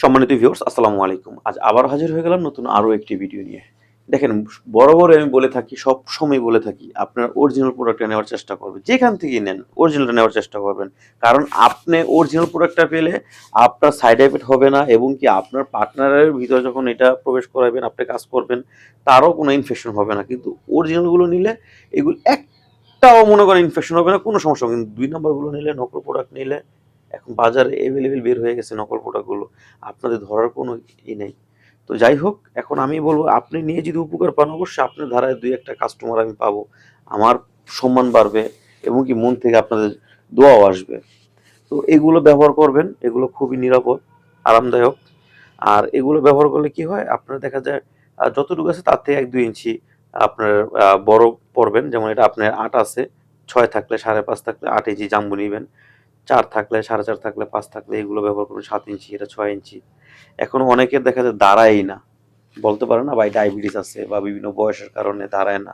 সম্মানিত ভিউয়ার্স, আসসালামু আলাইকুম। আজ আবার হাজির হয়ে গেলাম নতুন আরো একটি ভিডিও নিয়ে। দেখেন, বরাবরই আমি বলে থাকি, সবসময় বলে থাকি, আপনার অরিজিনাল প্রোডাক্টটা নেওয়ার চেষ্টা করবেন। যেখান থেকেই নেন, অরিজিনালটা নেওয়ার চেষ্টা করবেন। কারণ আপনি অরিজিনাল প্রোডাক্টটা পেলে আপনার সাইড এফেক্ট হবে না, এবং কি আপনার পার্টনারের ভিতরে যখন এটা প্রবেশ করাবেন, আপনি কাজ করবেন, তারও কোনো ইনফেকশন হবে না। কিন্তু অরিজিনালগুলো নিলে এগুলো একটাও মনে করেন ইনফেকশন হবে না, কোনো সমস্যা হবে না। কিন্তু ২ নাম্বারগুলো নিলে, নকল প্রোডাক্ট নিলে, এখন বাজারে এভেলেবেল বের হয়ে গেছে নকল প্রোডাক্টগুলো। আপনাদের ধরার কোনো নেই। তো যাই হোক, এখন আমি বলব, আপনি নিয়ে যদি উপকার পান, অবশ্যই আপনার ধারায় ২-১টা কাস্টমার আমি পাবো। আমার সম্মান বাড়বে, এবং কি মন থেকে আপনাদের দোয়াও আসবে। তো এগুলো ব্যবহার করবেন, এগুলো খুবই নিরাপদ, আরামদায়ক। আর এগুলো ব্যবহার করলে কি হয়, আপনার দেখা যায় যতটুকু আছে তার থেকে ১-২ ইঞ্চি আপনার বড় পড়বেন। যেমন এটা আপনার ৮ আছে, ৬ থাকলে ৫.৫ থাকলে ৮ ইঞ্চি জাম্বো নিবেন। ৪ থাকলে, ৪.৫ থাকলে, ৫ থাকলে এগুলো ব্যবহার করবেন। ৭ ইঞ্চি, এটা ৬ ইঞ্চি। এখনো অনেকের দেখা যায় দাঁড়ায়ই না, বলতে পারে না ভাই ডায়াবেটিস আছে বা বিভিন্ন বয়সের কারণে দাঁড়ায় না।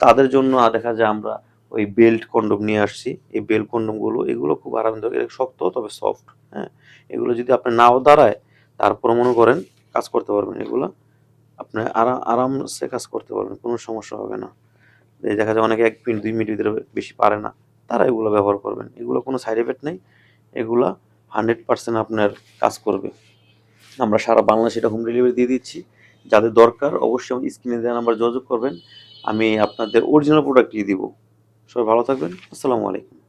তাদের জন্য দেখা যায় আমরা ওই বেল্ট কন্ডম নিয়ে আসছি। এই বেল্ট কন্ডমগুলো এগুলো খুব আরামদায়ক, এগুলো শক্ত তবে সফট। হ্যাঁ, এগুলো যদি আপনি নাও দাঁড়ায়, তারপর মনে করেন কাজ করতে পারবেন। এগুলো আপনি আরামসে কাজ করতে পারবেন, কোনো সমস্যা হবে না। এই দেখা যায় অনেকে ১ মিনিট ২ মিনিটের ভিতরে বেশি পারে না, তারা এগুলো ব্যবহার করবেন। এগুলো কোনো সাইড এফেক্ট নেই, এগুলা 100% আপনার কাজ করবে। আমরা সারা বাংলাদেশে এটা হোম ডেলিভারি দিয়ে দিচ্ছি। যাদের দরকার অবশ্যই আমার স্ক্রিনে দেওয়া নাম্বারে যোগাযোগ করবেন। আমি আপনাদের অরিজিনাল প্রোডাক্টই দিব। সবাই ভালো থাকবেন। আসসালামু আলাইকুম।